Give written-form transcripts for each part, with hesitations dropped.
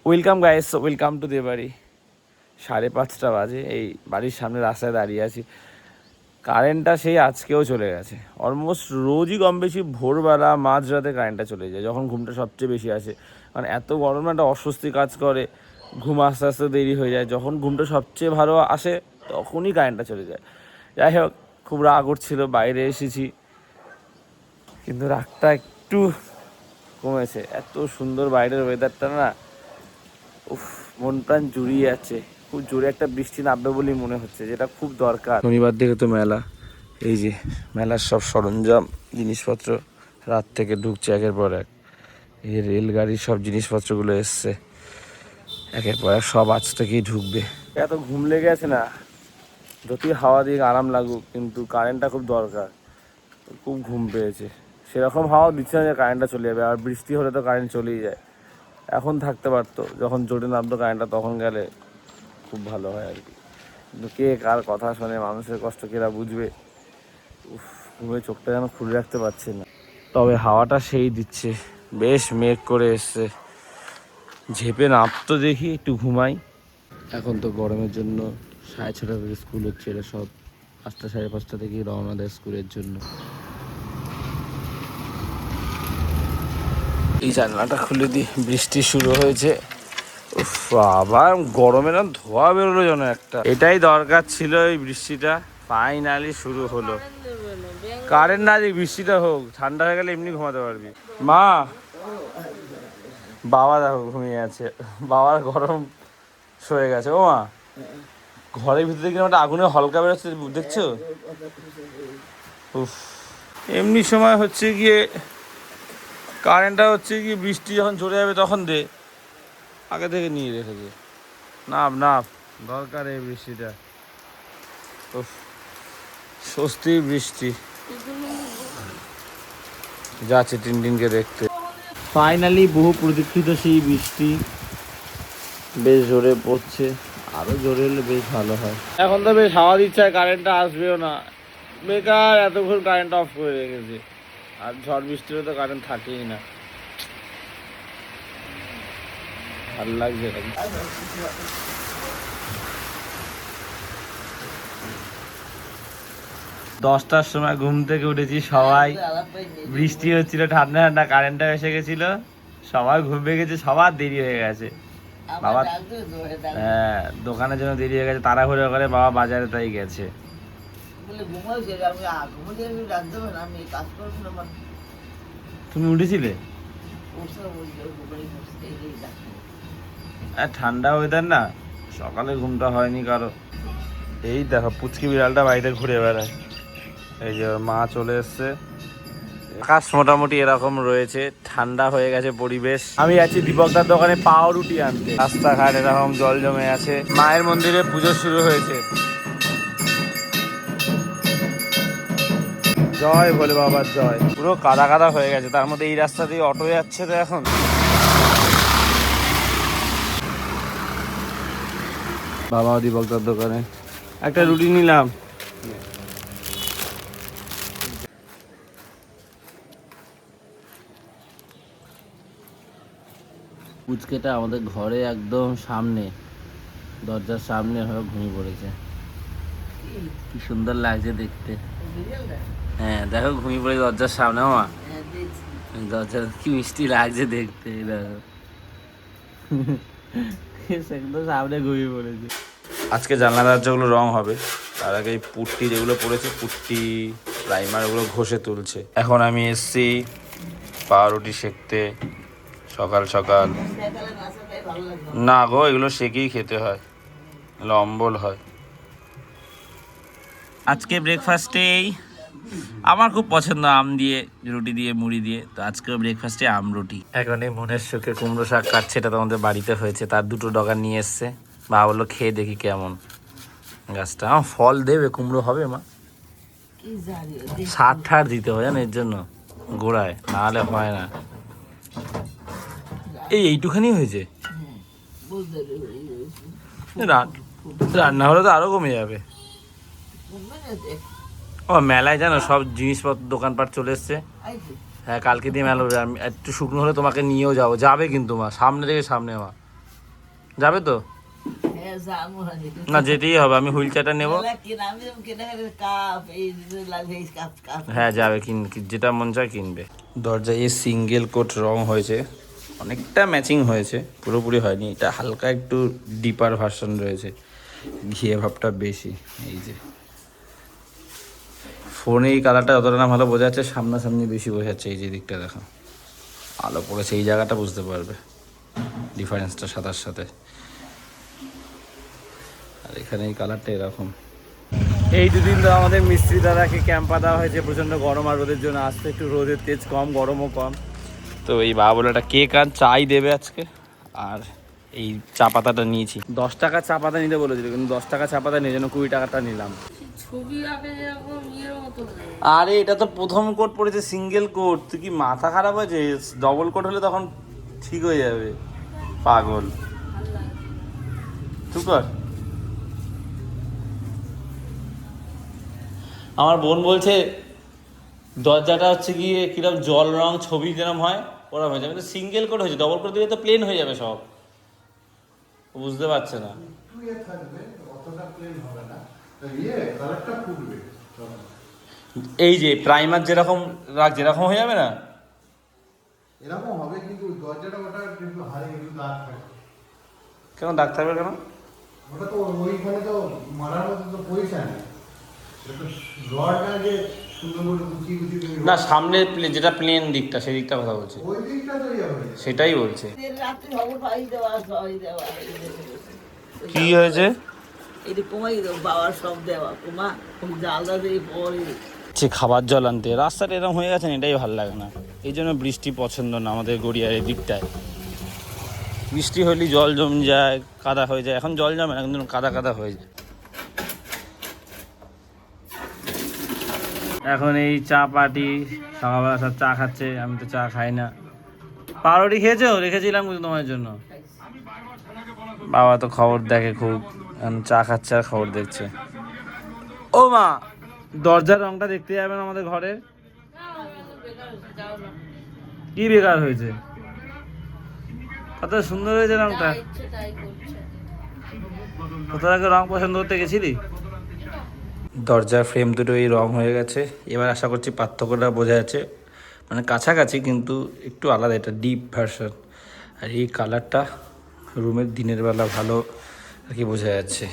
Welcome guys, welcome to দে বাড়ি। 5:30 বাজে, এই বাড়ির সামনে রাস্তায় দাঁড়িয়ে আছি। কারেন্টটা সেই আজকেও চলে গেছে। অলমোস্ট রোজই কম বেশি ভোরবেলা মাঝরাতে কারেন্টটা চলে যায়, যখন ঘুমটা সবচেয়ে বেশি আসে। কারণ এত গরমে একটা অস্বস্তি কাজ করে, ঘুম আস্তে আস্তে দেরি হয়ে যায়। যখন ঘুমটা সবচেয়ে ভালো আসে তখনই কারেন্টটা চলে যায়। যাই হোক, খুব রাগ উঠছিল, বাইরে এসেছি, কিন্তু রাগটা একটু কমেছে। এত সুন্দর বাইরের ওয়েদারটা না, উফ, মন প্রাণ জুড়িয়ে যাচ্ছে। খুব জোরে একটা বৃষ্টি নামবে বলেই মনে হচ্ছে, যেটা খুব দরকার। শনিবার থেকে তো মেলা, এই যে মেলার সব সরঞ্জাম জিনিসপত্র রাত থেকে ঢুকছে একের পর এক। এই রেলগাড়ির সব জিনিসপত্রগুলো এসছে একের পর এক, সব আজ থেকেই ঢুকবে। এত ঘুম লেগে আছে না, যতই হাওয়া দিয়ে আরাম লাগুক, কিন্তু কারেন্টটা খুব দরকার। খুব ঘুম পেয়েছে, সেরকম হাওয়া দিচ্ছে না যে কারেন্টটা চলে যাবে। আর বৃষ্টি হলে তো কারেন্ট চলেই যায়। এখন থাকতে পারতো, যখন জোরে নামতো কারেন্টটা, তখন গেলে খুব ভালো হয় আর কি। কিন্তু কে কার কথা শোনে, মানুষের কষ্ট কেরা বুঝবে। উফ, ঘুমে চোখটা যেন খুলে রাখতে পারছে না। তবে হাওয়াটা সেই দিচ্ছে, বেশ মেঘ করে এসছে। ঝেপে নামতো, দেখি একটু ঘুমাই। এখন তো গরমের জন্য 6:30 থেকে স্কুল হচ্ছে। এরা সব 5টা 5:30 থেকেই রওনা দেয় স্কুলের জন্য। এই জানলাটা খুলে দিই, বৃষ্টি শুরু হয়েছে। উফ, আবার গরমে না ধোয়া বেরোলো যেন একটা। এটাই দরকার ছিল, এই বৃষ্টিটা ফাইনালি শুরু হলো। কারেন্ট না, যে বৃষ্টিটা হোক, ঠান্ডা হয়ে গেলে এমনি ঘুমাতে পারবি। মা, বাবা দেখো ঘুমিয়ে আছে, বাবার গরম সয়ে গেছে। ও মা, ঘরের ভিতরে কিরকম একটা আগুনের হলকা বেরোচ্ছে, দেখছো? উফ, এমনি সময় হচ্ছে গিয়ে কারেন্টটা হচ্ছে কি, বৃষ্টি যখন চলে যাবে তখন দে, আগে থেকে নিয়ে রেখেছে। না না, দরকার এই বৃষ্টিটা। উফ, স্বস্তির বৃষ্টি যাচ্ছে টিনটিনকে দেখতে। ফাইনালি বহু প্রতীক্ষিত সেই বৃষ্টি বেশ জোরে পড়ছে, আরো জোরে হলে বেশ ভালো হয়। এখন তো বেশ হাওয়া দিচ্ছে, কারেন্টটা আসবেও না। বেকার এতক্ষণ কারেন্ট অফ করে রেখেছে। আর ঝড় বৃষ্টি হলে তো কারেন্ট থাকেই না, ভালো লাগছে। 10টার সময় ঘুম থেকে উঠেছি সবাই, বৃষ্টি হচ্ছিল, ঠান্ডা ঠান্ডা, কারেন্টটা এসে গেছিল, সবাই ঘুম পেয়ে গেছে, সবার দেরি হয়ে গেছে। বাবা, হ্যাঁ, দোকানের জন্য দেরি হয়ে গেছে, তাড়াহুড়ো করে বাবা বাজারে তাই গেছে। তুমি উঠেছিলে? ঠান্ডা ওয়েদার না, সকালে ঘুমটা হয়নি কারো। এই দেখো পুচকি বিড়ালটা বাড়িতে ঘুরে বেড়ায়। এই যে মা চলে এসছে। আকাশ মোটামুটি এরকম রয়েছে, ঠান্ডা হয়ে গেছে পরিবেশ। আমি আছি দীপকদার দোকানে পাউরুটি আনতে। রাস্তাঘাট এরকম জল জমে আছে। মায়ের মন্দিরে পুজো শুরু হয়েছে। জয় ভোলে বাবার জয়। পুরো কাদা কাদা হয়ে গেছে, তার মধ্যে এই রাস্তা দিয়ে অটো যাচ্ছে তো এখন। বাবা দীপকদার দোকানে একটা রুটি নিলাম। পুচকেটা আমাদের ঘরে একদম সামনে, দরজার সামনে হয়ে ঘুমিয়ে পড়েছে। কি সুন্দর লাগছে দেখতে। হ্যাঁ দেখো, ঘুমিয়ে পড়েছে দরজার সামনে। মা, দরজার কি মিষ্টি লাগছে দেখতে, দেখো একদম সামনে ঘুমিয়ে পড়েছে। আজকে জানলা দরজাগুলো রং হবে, তার আগে পুট্টি যেগুলো পড়েছে, পুট্টি প্রাইমার, ওগুলো ঘষে তুলছে। এখন আমি এসছি পাউরুটি সেঁকতে সকাল সকাল। না গো, এগুলো সেকেই খেতে হয়, এগুলো অম্বল হয়। আজকে ব্রেকফাস্টেই আমার খুব পছন্দ আম দিয়ে রুটি দিয়ে মুড়ি দিয়ে, তো আজকেও ব্রেকফাস্টে আম রুটি। এখন এই মনের সুখে কুমড়ো শাক কাটছে, এটা তোমাদের বাড়িতে হয়েছে, তার 2টো ডগা নিয়ে এসছে। বাবা বললো খেয়ে দেখি কেমন গাছটা। ফল দেবে, কুমড়ো হবে মা, সার ঠার দিতে হয় জানো এর জন্য গোড়ায়, না হলে হয় না। এইটুখানি হয়েছে, রান্না হলে তো আরো কমে যাবে। ও মেলায় জানো সব জিনিসপত্র দোকানপাট চলে এসছে। হ্যাঁ, কালকে দিয়ে মেলা হবে। আমি একটু শুকনো হলে তোমাকে নিয়েও যাবো, যাবে কিন্তু মা, সামনে থেকে সামনে মা। যাবে তো? না যেতেই হবে, আমি হুইল চেয়ারটা নেবো। হ্যাঁ যাবে, যেটা মন চায় কিনবে। দরজায় এই সিঙ্গেল কোট রং হয়েছে, অনেকটা ম্যাচিং হয়েছে, পুরোপুরি হয়নি, এটা হালকা একটু ডিপার ভার্সন রয়েছে, ঘিয়ে ভাবটা বেশি। এই যে ফোনে এই কালারটা অতটা না ভালো বোঝা যাচ্ছে, সামনাসামনি বেশি বোঝা যাচ্ছে। এই যে দিকটা দেখো আলো পড়েছে, এই জায়গাটা বুঝতে পারবে ডিফারেন্সটা সাদার সাথে। আর এখানে এই কালারটা এরকম। এই দুদিন তো আমাদের মিস্ত্রি দাদাকে ক্যাম্পা দেওয়া হয়েছে প্রচণ্ড গরম আর রোদের জন্য, আসতে একটু রোদের তেজ কম, গরমও কম। তো এই বাবা বলে একটা কেক আর চাই দেবে আজকে, আর এই চা পাতাটা নিয়েছি। 10 টাকা চা পাতা নিতে বলেছিল, কিন্তু 10 টাকা চা পাতা নিয়ে যেন 20 টাকাটা নিলাম। আরে এটা তো প্রথম কোট পড়েছে, সিঙ্গেল কোট, তুই কি মাথা খারাপ হয়েছে? ডবল কোট হলে তখন ঠিক হয়ে যাবে, পাগল। চুপ কর। আমার বোন বলছে দরজাটা হচ্ছে গিয়ে কিরকম জল রং ছবি যেরকম হয় ওরকম হয়ে যাবে, সিঙ্গেল কোট হয়েছে, ডবল কোট দিলে তো প্লেন হয়ে যাবে সব, বুঝতে পারছে না। এই যে প্রাইমার যেরকম রাখ, যেরকম হয়ে যাবে না এরকম হবে, কিন্তু দরজাটা ওটা কিন্তু হারে কিন্তু দাগ থাকবে। কেন দাগ থাকবে কেন? ওটা তো ওইখানে তো মারার মতো তো পয়সা নেই, না সামনে যেটা প্লেন দিকটা সেই দিকটা কথা বলছি, ওই দিকটা তো সেটাই বলছে। কি হয়েছে? খাবার জল আনতে রাস্তাটা এরকম হয়ে গেছে, এটাই ভালো লাগে না। এই জন্য বৃষ্টি পছন্দ না আমাদের গড়িয়ার এই দিকটায়। বৃষ্টি হলে জল জমে যায়, কাদা হয়ে যায়। এখন জল জমে না, কিন্তু কাদা কাদা হয়ে যায়। এখন এই চা পার্টি, সকালবেলা সব চা খাচ্ছে, আমি তো চা খাই না। পাউরুটি খেয়েছো? রেখেছিলাম কিন্তু তোমার জন্য। বাবা তো খবর দেখে খুব, চা খাচ্ছে আর খবর দেখছে। ও মা, দরজার রংটা দেখতে যাবেন আমাদের ঘরে? কি বেকার হয়েছে? কত সুন্দর হয়েছে রংটা। কোথাও আগে রং পছন্দ করতে গেছিলি? দরজার ফ্রেম দুটো এই রং হয়ে গেছে, এবার আশা করছি পার্থক্যটা বোঝা যাচ্ছে, মানে কাছাকাছি কিন্তু একটু আলাদা, এটা ডিপ ভার্সন। আর এই কালারটা রুমের দিনের বেলা ভালো আর কি বোঝা যাচ্ছে।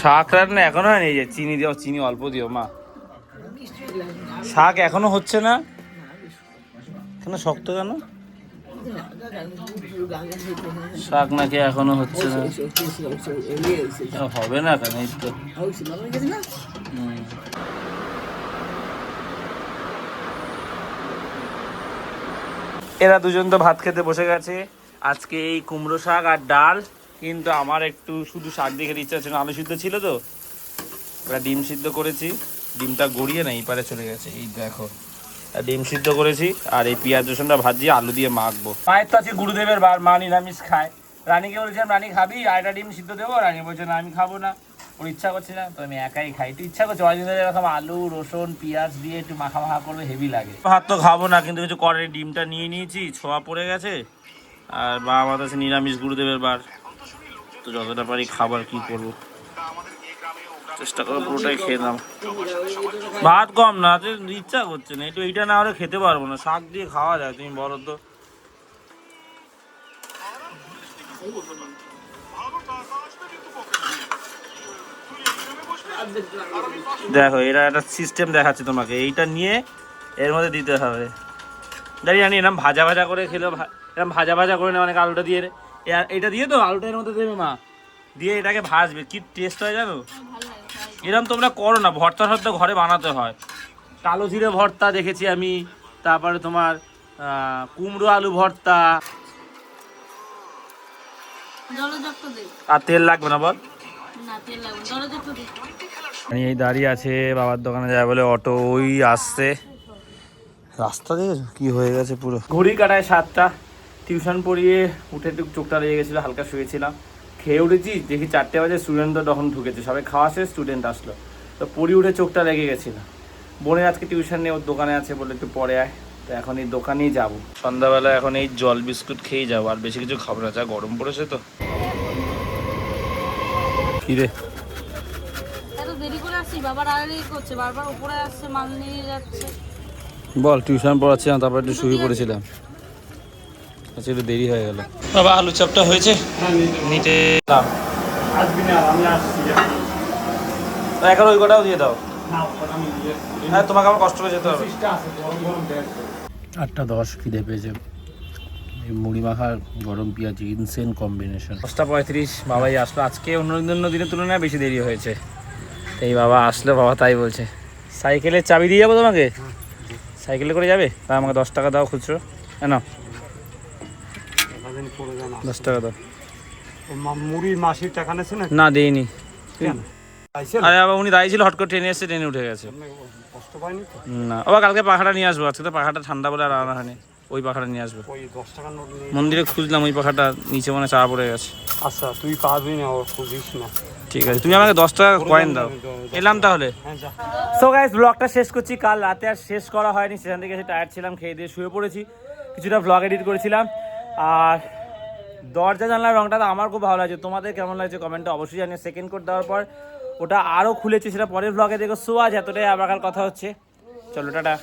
শাক রান্না এখনো হয়নি, যে চিনি দিও, চিনি অল্প দিও মা। শাক এখনো হচ্ছে না কেন? শক্ত কেন? শাক নাকি এখনো হচ্ছে না? হবে না কেন? এই তো এরা দুজন তো ভাত খেতে বসে গেছে। আজকে এই কুমড়ো শাক আর ডাল, কিন্তু আমার একটু শুধু শাক দিয়ে খেতে ইচ্ছা হচ্ছে না, আলু সিদ্ধ ছিল তো, ওরা ডিম সিদ্ধ করেছি, ডিমটা গড়িয়ে না এই পারে চলে গেছে, এই দেখো। ডিম সিদ্ধ করেছি আর এই পেঁয়াজ রসুনটা ভাজিয়ে আলু দিয়ে মাখবো। মায়ের তো আজকে গুরুদেবের বার, মা নিরামিষ খায়। রানীকে বলছিলাম রানী খাবি, আর একটা ডিম সিদ্ধ দেবো, রানী বলছে না আমি খাবো না, ওর ইচ্ছা করছে না, তো আমি একাই খাই। একটু ইচ্ছা করছে অনেকদিন ধরে এরকম আলু রসুন পেঁয়াজ দিয়ে একটু মাখা মাখা করলে হেভি লাগে। ভাত তো খাবো না, কিন্তু কিছু করে, ডিমটা নিয়ে নিয়েছি, ছোঁয়া পড়ে গেছে। আর বাবা মা আছে নিরামিষ, গুরুদেবের বার, তো যতটা পারি খাবার কি করবো, চেষ্টা করো পুরোটাই খেয়ে নাও। ভাত কম না, ইচ্ছা করছে না, একটু এইটা না হলে খেতে পারবো না। শাক দিয়ে খাওয়া যায়, তুমি বলো তো। দেখো এরা একটা সিস্টেম দেখাচ্ছে তোমাকে, এইটা নিয়ে এর মধ্যে দিতে হবে। দাঁড়িয়ে জানি এরকম ভাজা ভাজা করে খেলেও, এরকম ভাজা ভাজা করে নেই, অনেক আলুটা দিয়ে, এটা দিয়ে তো আলুটা এর মধ্যে দেবে মা, দিয়ে এটাকে ভাজবে, কি টেস্ট হয় জানো? এরকম তোমরা করো না, ভর্তা টর্তা ঘরে বানাতে হয়। কালো জিরে ভর্তা দেখেছি আমি, তারপরে তোমার কুমড়ো আলু ভর্তা। আর তেল লাগবে না বল? এই দাঁড়িয়ে আছে, বাবার দোকানে যায় বলে অটো ওই আসছে, রাস্তা দেখেছো কি হয়ে গেছে পুরো। ঘড়ি কাটায় 7টা, টিউশন পড়িয়ে উঠে একটু চোখটা লেগে গেছিলো, হালকা শুয়েছিলাম। খেয়ে উঠেছি, দেখি 4টে বাজে, স্টুডেন্ট তো তখন ঢুকেছে, সবাই খাওয়া শেষ, স্টুডেন্ট আসলো, তো পড়ি উঠে চোখটা লেগে গেছিলো। বোনের আজকে টিউশন নেই, ওর দোকানে আছে, বলে একটু পরে আয়, তো এখন এই দোকানেই যাবো সন্ধ্যাবেলা। এখন এই জল বিস্কুট খেয়েই যাবো, আর বেশি কিছু খাবো না, যা গরম পড়েছে। তো কি রে এত দেরি করে আসছি, বাবা রাগারাগি করছে, বারবার উপরে আসছে, মাল নিয়ে যাচ্ছে। বল, টিউশন পড়াচ্ছিলাম, তারপর একটু শুয়ে পড়েছিলাম, আচ্ছা একটু দেরি হয়ে গেল। বাবা আলু চপটা হয়েছে নিতে আসবি না, আমি আসছি। এখন ওই কটাও দিয়ে দাও। হ্যাঁ তোমাকে আমার কষ্ট করে যেতে হবে। 8:10 খিদে পেয়েছে, মুড়ি মাখার গরম পেঁয়াজ ইনসেন কম্বিনেশন। 10:35 বাবাই আসলো, আজকে অন্য দিনের তুলনায় বেশি দেরি হয়েছে। এই বাবা আসলো, বাবা তাই বলছে সাইকেলের চাবি দিয়ে যাবো তোমাকে, সাইকেলে করে যাবে, তা আমাকে 10 টাকা দাও খুচরো। না 10 টাকা দাও। মুড়ির মাসির টাকা নেছে না? না দিইনি। আইসেন? আরে বাবা উনি দাঁড়িয়ে ছিল, হট করে ট্রেনে এসে ট্রেনে উঠে গেছে। কষ্ট পাইনি তো? না বাবা, কালকে পাখাটা নিয়ে আসবো, আজকে তো পাখাটা ঠান্ডা বলে আর আনা হয়নি, ওই পাখাটা নিয়ে আসবো। ওই 10 টাকার নোট নিয়ে। মন্দিরে খুঁজলাম, ওই পাখাটা নিচে মনে চাপা পড়ে গেছে। আচ্ছা তুই পারবি না, ওর খুঁজিস না। ঠিক আছে, তুমি আমাকে 10 টাকা কয়েন দাও। এলাম তাহলে। হ্যাঁ যা। সো গাইস, ব্লগটা শেষ করছি। কাল রাতে আর শেষ করা হয়নি, সেখান থেকে এসে টায়ার্ড ছিলাম, খেয়ে দিয়ে শুয়ে পড়েছি, কিছুটা ব্লগ এডিট করেছিলাম। আর দরজা জানলার রংটা তো আমার খুব ভালো লাগছে, তোমাদের কেমন লাগছে কমেন্টে অবশ্যই জানিয়ে। সেকেন্ড কোট দেওয়ার পর ওটা আরও খুলেছে, সেটা পরের ব্লগে দেখো। সো আজ এতটাই, আবার কাল কথা হচ্ছে, চলো টাটা।